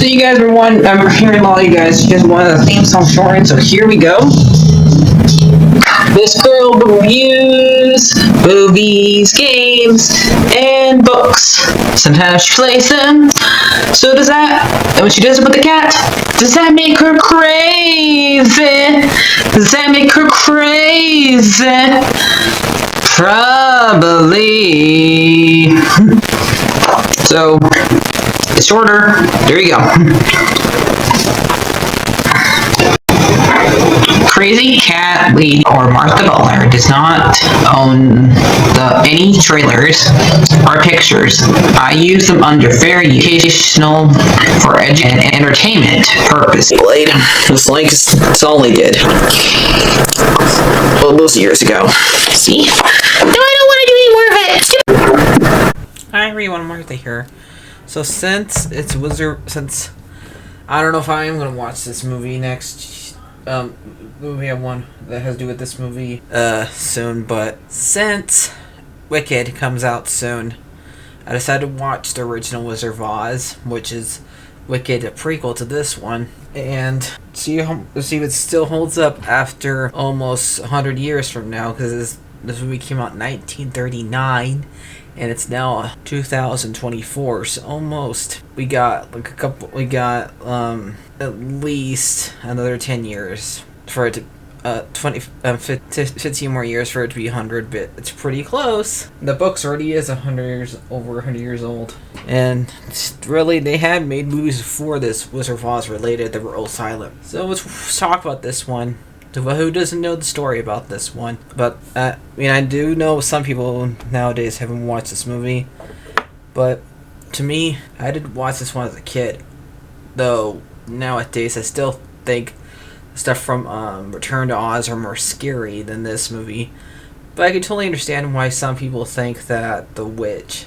So you guys were I'm hearing a lot of you guys wanted the theme song shortened, so here we go. This girl reviews movies, games, and books. Sometimes she plays them. So does that, and when she does it with the cat, does that make her crazy? Does that make her crazy? Probably. So, it's shorter. There you go. CrazyCatLady or Martha Butler does not own any trailers or pictures. I use them under fair educational for and entertainment purpose. It's like it's all they did. Well, those years ago. See? No, I don't want to do any more of it. Hi everyone, Martha here. So since I don't know if I am gonna watch this movie next. We have one that has to do with this movie soon, but since Wicked comes out soon, I decided to watch the original Wizard of Oz, which is Wicked, a prequel to this one, and see if it still holds up after almost 100 years from now, because this movie came out in 1939 and it's now 2024, so almost we got at least another 10 years for it to 15 more years for it to be 100, but it's pretty close. The book's already is over 100 years old, and really they had made movies before this Wizard of Oz related that were all silent. So let's talk about this one. Who doesn't know the story about this one? But I do know some people nowadays haven't watched this movie, but to me, I did watch this one as a kid. Though nowadays, I still think stuff from Return to Oz are more scary than this movie. But I can totally understand why some people think that the witch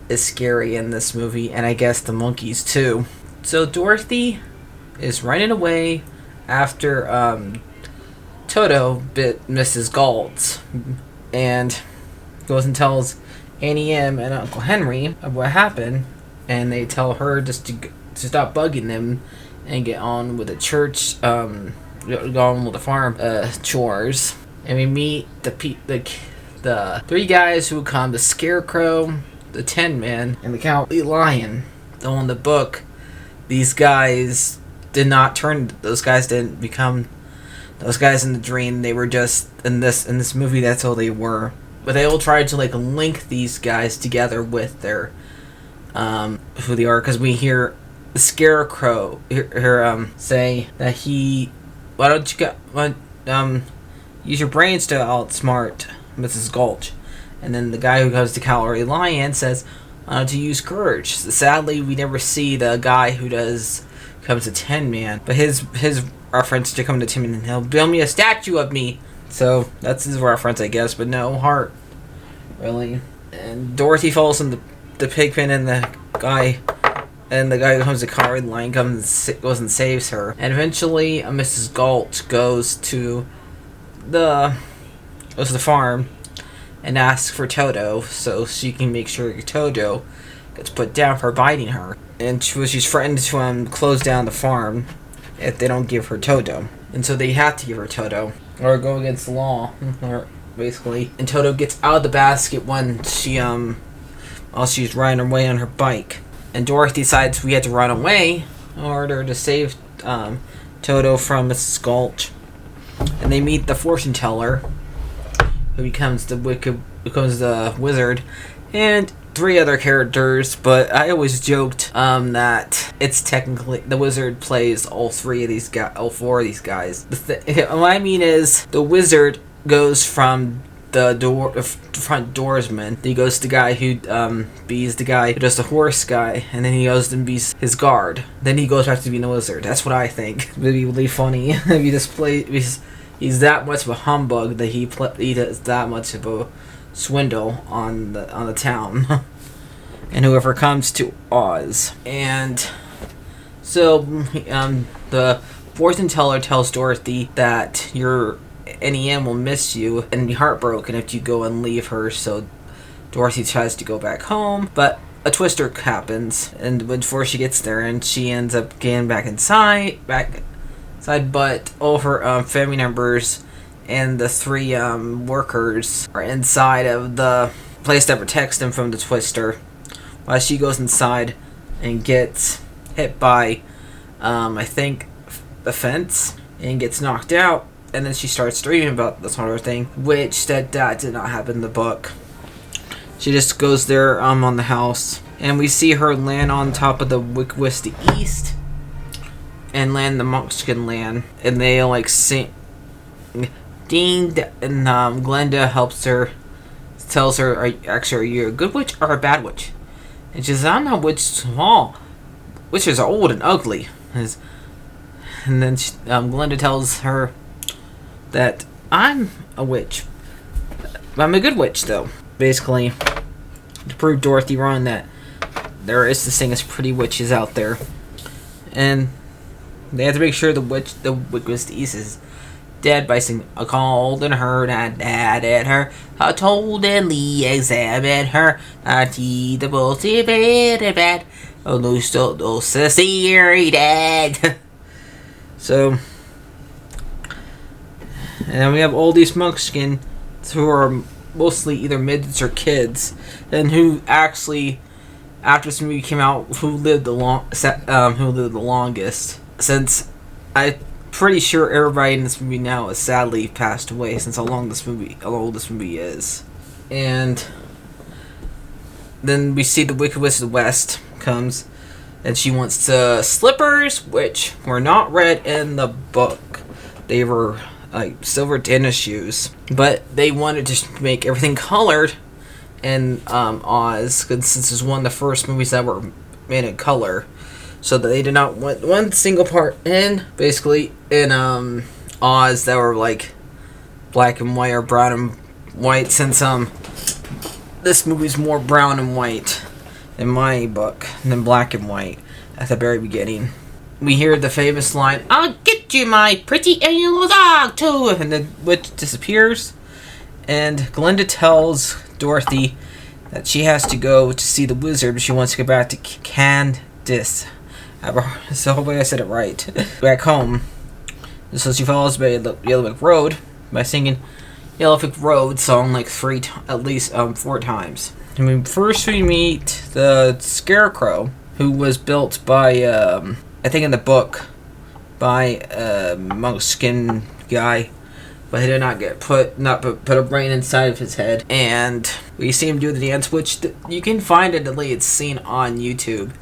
is scary in this movie, and I guess the monkeys too. So Dorothy is running away after Toto bit Mrs. Galt, and goes and tells Annie M and Uncle Henry of what happened, and they tell her just to stop bugging them and get on with the church, go on with the farm chores. And we meet the three guys who come: the Scarecrow, the Tin Man, and the Cowardly Lion. Though in the book, these guys did not turn. Those guys didn't become those guys in the dream. They were just in this movie. That's all they were. But they all tried to link these guys together with their who they are, because we hear the Scarecrow say that why don't you use your brains to outsmart Mrs. Gulch, and then the guy who goes to Cowardly Lion says to use courage. Sadly, we never see the guy who comes to Tin Man, but his reference to come to Tin Man, he'll build me a statue of me. So that's his reference, I guess, but no heart, really. And Dorothy falls in the pig pen, and the guy who comes to Cowardly Lion goes and saves her. And eventually, Mrs. Galt goes to the farm and asks for Toto, so she can make sure Toto gets put down for biting her. And she's threatened to close down the farm if they don't give her Toto. And so they have to give her Toto, or go against the law, or basically. And Toto gets out of the basket when while she's riding away on her bike. And Dorothy decides we have to run away in order to save Toto from Mrs. Gulch. And they meet the fortune teller, who becomes the wizard, and three other characters. But I always joked that it's technically the wizard plays all four of these guys. What I mean is the wizard goes from the front doorsman. Then he goes to the guy who bees the guy who does the horse guy, and then he goes and bees his guard. Then he goes back to being the wizard. That's what I think. It'd be really funny if he just plays. He's that much of a humbug that he does that much of a swindle on the town, and whoever comes to Oz. And so the fortune teller tells Dorothy that NEM will miss you and be heartbroken if you go and leave her. So Dorothy tries to go back home, but a twister happens, and before she gets there, and she ends up getting back inside, but all of her family members and the 3 workers are inside of the place that protects them from the twister, while she goes inside and gets hit by, I think, the fence, and gets knocked out, and then she starts dreaming about this sort of thing, which that did not happen in the book. She just goes there on the house, and we see her land on top of the Wicked East, and land the Monkskin land, and they like sing. Dean and Glenda helps her, tells her, are you a good witch or a bad witch? And she says, I'm not a witch at all. Witches are old and ugly. And then Glenda tells her that I'm a witch. I'm a good witch, though. Basically, to prove Dorothy wrong that there is this thing as pretty witches out there. And they have to make sure the Wicked East is dead by saying, I called and heard and added her. I told and Lee examined her. I teed the bullseye bed. Oh, no, still no sissy dead. So, and we have all these Monkskin who are mostly either midgets or kids, and who actually, after this movie came out, who lived the longest. Since I'm pretty sure everybody in this movie now has sadly passed away, since how old this movie is. And then we see the Wicked Witch of the West comes, and she wants slippers, which were not red in the book. They were like silver tennis shoes, but they wanted to make everything colored in Oz, since this is one of the first movies that were made in color. So that they did not want one single part in Oz that were like black and white or brown and white, since this movie's more brown and white in my book than black and white at the very beginning. We hear the famous line, I'll get you my pretty yellow dog too, and the witch disappears, and Glenda tells Dorothy that she has to go to see the wizard, but she wants to go back to Candace. So hopefully I said it right. Back home. So she follows by the Yellow Brick Road by singing Yellow Brick Road song like at least 4 times. And first we meet the Scarecrow, who was built by I think in the book by a Monkskin guy, but he did not put a brain inside of his head. And we see him do the dance, which you can find it, at least it's seen on YouTube,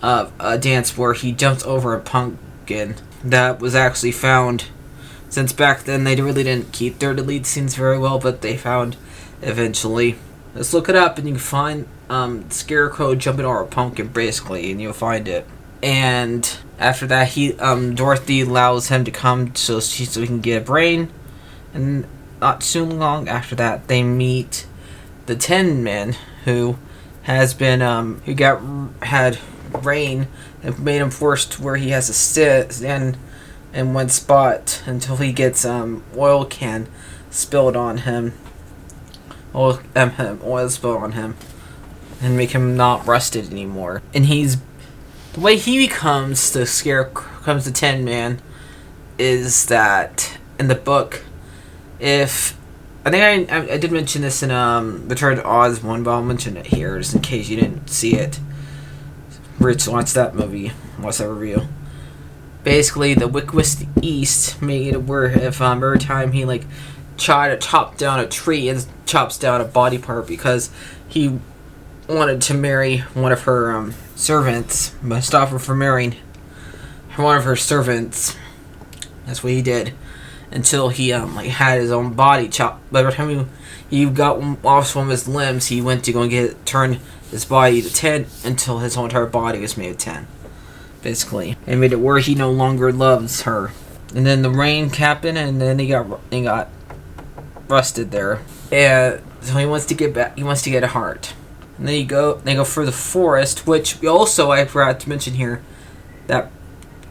of a dance where he jumps over a pumpkin that was actually found, since back then they really didn't keep their deleted scenes very well, but they found eventually. Let's look it up and you can find Scarecrow jumping over a pumpkin basically, and you'll find it. And after that, Dorothy allows him to come so he can get a brain, and not too long after that they meet the Tin Man, who has been had rain and made him forced where he has to stand in one spot until he gets oil spilled on him, oil spilled on him, and make him not rusted anymore. And the way he becomes the Tin Man is that in the book, if I think I did mention this in Return to Oz 1, but I'll mention it here just in case you didn't see it. Rich, watch that movie, watch that review. Basically, the Wicked Witch of the East made it where if every time he like tried to chop down a tree and chops down a body part because he wanted to marry one of her servants, but stop her from marrying one of her servants. That's what he did until he had his own body chopped. By the time he got off one of his limbs, he went to go and turn his body to tin until his whole entire body was made of tin, basically, and made it where he no longer loves her. And then the rain happened, and then he got rusted there, and so he wants to get back. He wants to get a heart. And then they go for the forest, which also I forgot to mention here that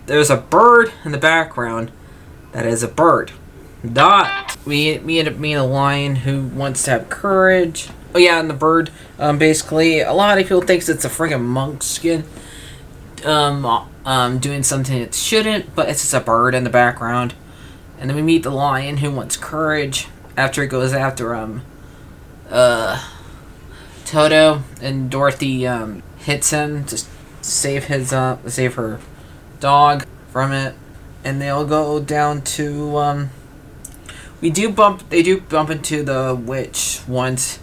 there's a bird in the background that is a bird. We end up meeting a lion who wants to have courage. Oh yeah, and the bird. Basically, a lot of people thinks it's a friggin' monk skin. Doing something it shouldn't, but it's just a bird in the background. And then we meet the lion who wants courage after it goes after Toto, and Dorothy hits him to save her dog from it. And they'll go down to they do bump into the witch once,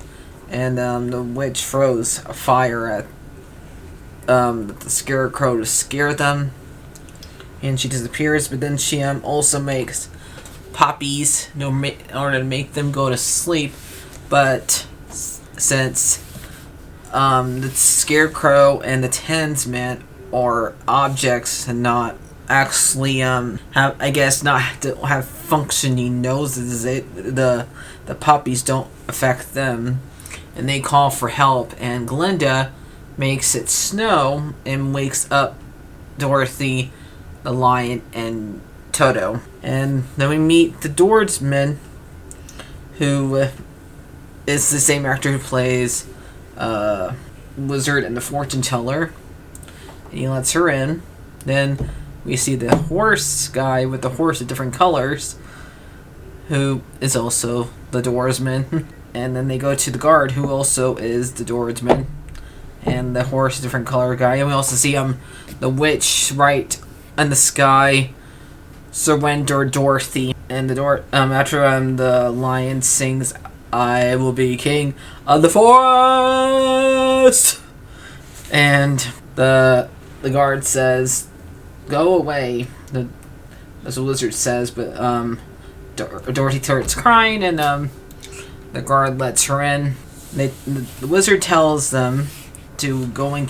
and the witch throws a fire at the scarecrow to scare them, and she disappears. But then she also makes poppies in order to make them go to sleep. But since the scarecrow and the Tansman are objects and not actually don't have functioning noses, the poppies don't affect them, and they call for help. And Glinda makes it snow and wakes up Dorothy, the lion, and Toto. And then we meet the Dwardsman, who is the same actor who plays Wizard and the Fortune Teller. And he lets her in. Then we see the horse guy with the horse of different colors, who is also the Dwardsman. And then they go to the guard, who also is the Dwardsman, and the horse, different color guy. And we also see the witch right in the sky surrender Dorothy. And after the lion sings, "I will be king of the forest," and the guard says, "Go away." As the wizard says, but Dorothy starts crying, and the guard lets her in. The wizard tells them to go and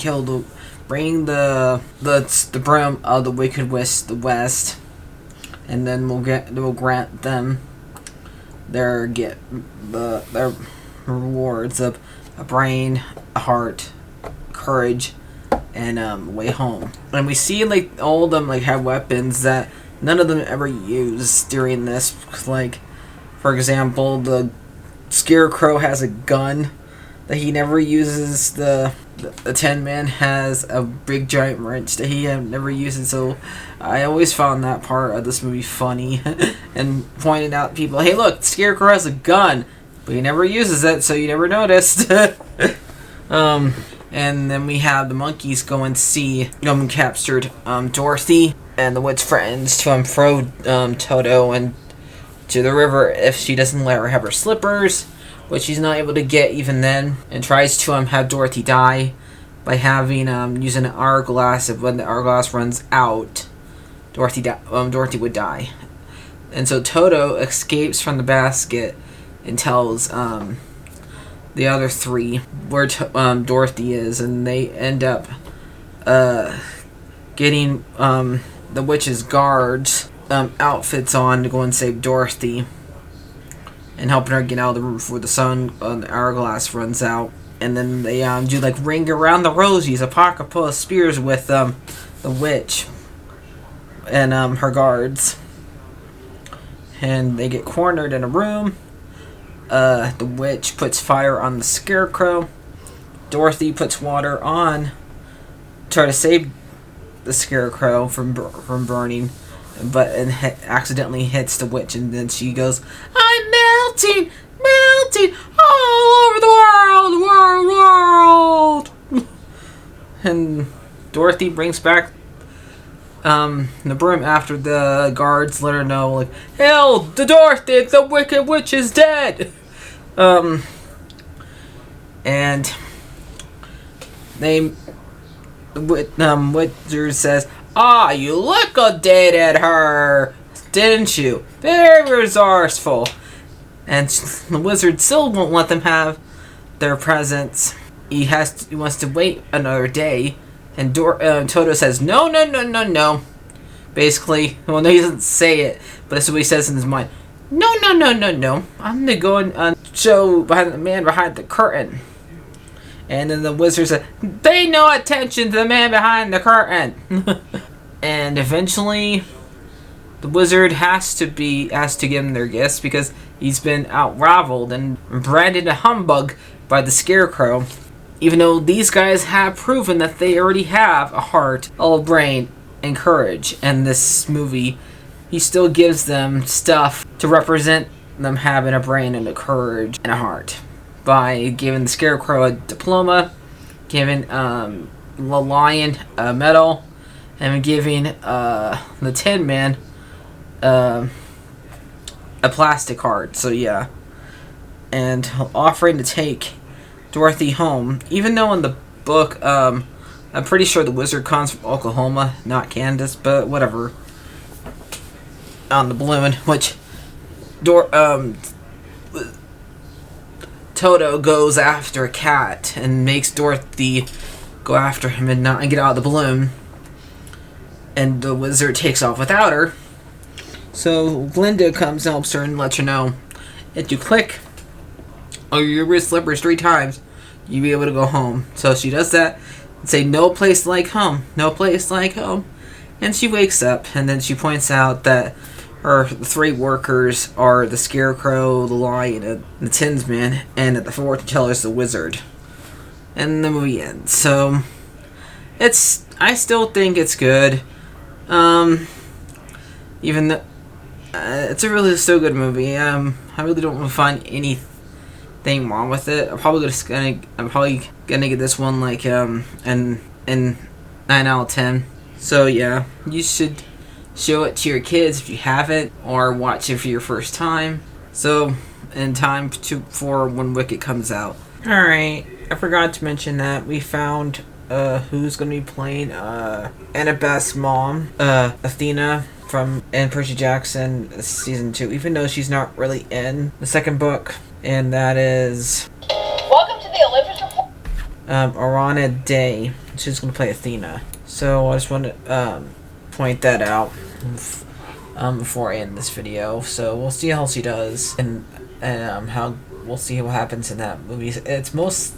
bring the broom of the Wicked Witch the West, and then we'll grant them their rewards of a brain, a heart, courage, and way home. And we see all of them have weapons that none of them ever use during this. Like, for example, the Scarecrow has a gun that he never uses. The Tin Man has a big giant wrench that he never uses. So I always found that part of this movie funny and pointed out to people, hey look, Scarecrow has a gun, but he never uses it, so you never noticed. And then we have the monkeys go and see captured Dorothy, and the witch threatens to throw Toto into the river if she doesn't let her have her slippers, which she's not able to get even then, and tries to have Dorothy die by having using an hourglass. If when the hourglass runs out, Dorothy would die. And so Toto escapes from the basket and tells the other three where Dorothy is, and they end up getting the witch's guards outfits on to go and save Dorothy, and helping her get out of the room before the hourglass runs out. And then they do Ring Around the Rosies, a pocket full of spears with the witch and her guards. And they get cornered in a room. The witch puts fire on the Scarecrow. Dorothy puts water on, try to save the Scarecrow from burning, but accidentally hits the witch, and then she goes, "I'm melting all over the world." And Dorothy brings back the broom after the guards let her know, "Hell, the Dorothy, the Wicked Witch is dead." And Witcher says, "Ah, you liquidated her, didn't you? Very resourceful." And the wizard still won't let them have their presents. He wants to wait another day. And Toto says, no. Basically, well, no, he doesn't say it, but that's what he says in his mind. No. I'm going to go and show the man behind the curtain. And then the wizard said, pay no attention to the man behind the curtain. And eventually, the wizard has to give them their gifts because he's been outraveled and branded a humbug by the Scarecrow. Even though these guys have proven that they already have a heart, a brain, and courage. And this movie, he still gives them stuff to represent them having a brain and a courage and a heart. By giving the Scarecrow a diploma, giving the Lion a medal, and giving the Tin Man a plastic heart. So yeah. And offering to take Dorothy home, even though in the book, I'm pretty sure the wizard comes from Oklahoma, not Kansas, but whatever. On the balloon, which Toto goes after a cat and makes Dorothy go after him and not get out of the balloon, and the wizard takes off without her. So Glinda comes and helps her and lets her know, if you click on your wrist slippers 3 times, you'll be able to go home. So she does that and say, no place like home, no place like home. And she wakes up, and then she points out that her 3 workers are the Scarecrow, the Lion, and the Tin Man, and the fortune teller is the wizard. And the movie ends. So I still think it's good. Even though it's a really still good movie. I really don't find anything wrong with it. I'm probably gonna give this one like an 9 out of 10. So yeah, you should show it to your kids if you haven't, or watch it for your first time. So in time for when Wicked comes out. All right, I forgot to mention that we found who's gonna be playing Annabeth's mom, Athena from Percy Jackson season 2, even though she's not really in the second book, and that is Welcome to the Olympus Report. Arana Day. She's gonna play Athena. So I just want to point that out before I end this video. So we'll see how she does, and how we'll see what happens in that movie. It's that's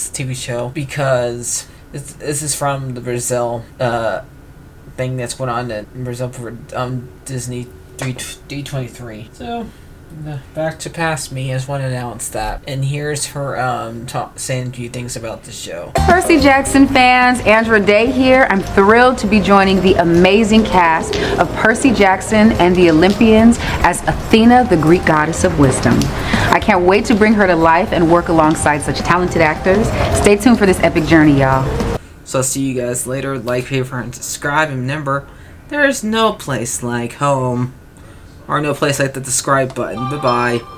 TV show, because this is from the Brazil thing that's going on in Brazil for Disney D23. So back to past me. I just want to announce that, and here's her saying a few things about the show. Percy Jackson fans, Andra Day here. I'm thrilled to be joining the amazing cast of Percy Jackson and the Olympians as Athena, the Greek goddess of wisdom. I can't wait to bring her to life and work alongside such talented actors. Stay tuned for this epic journey, y'all. So I'll see you guys later. Like, favorite, and subscribe. And remember, there is no place like home, or no place like the subscribe button. Bye-bye.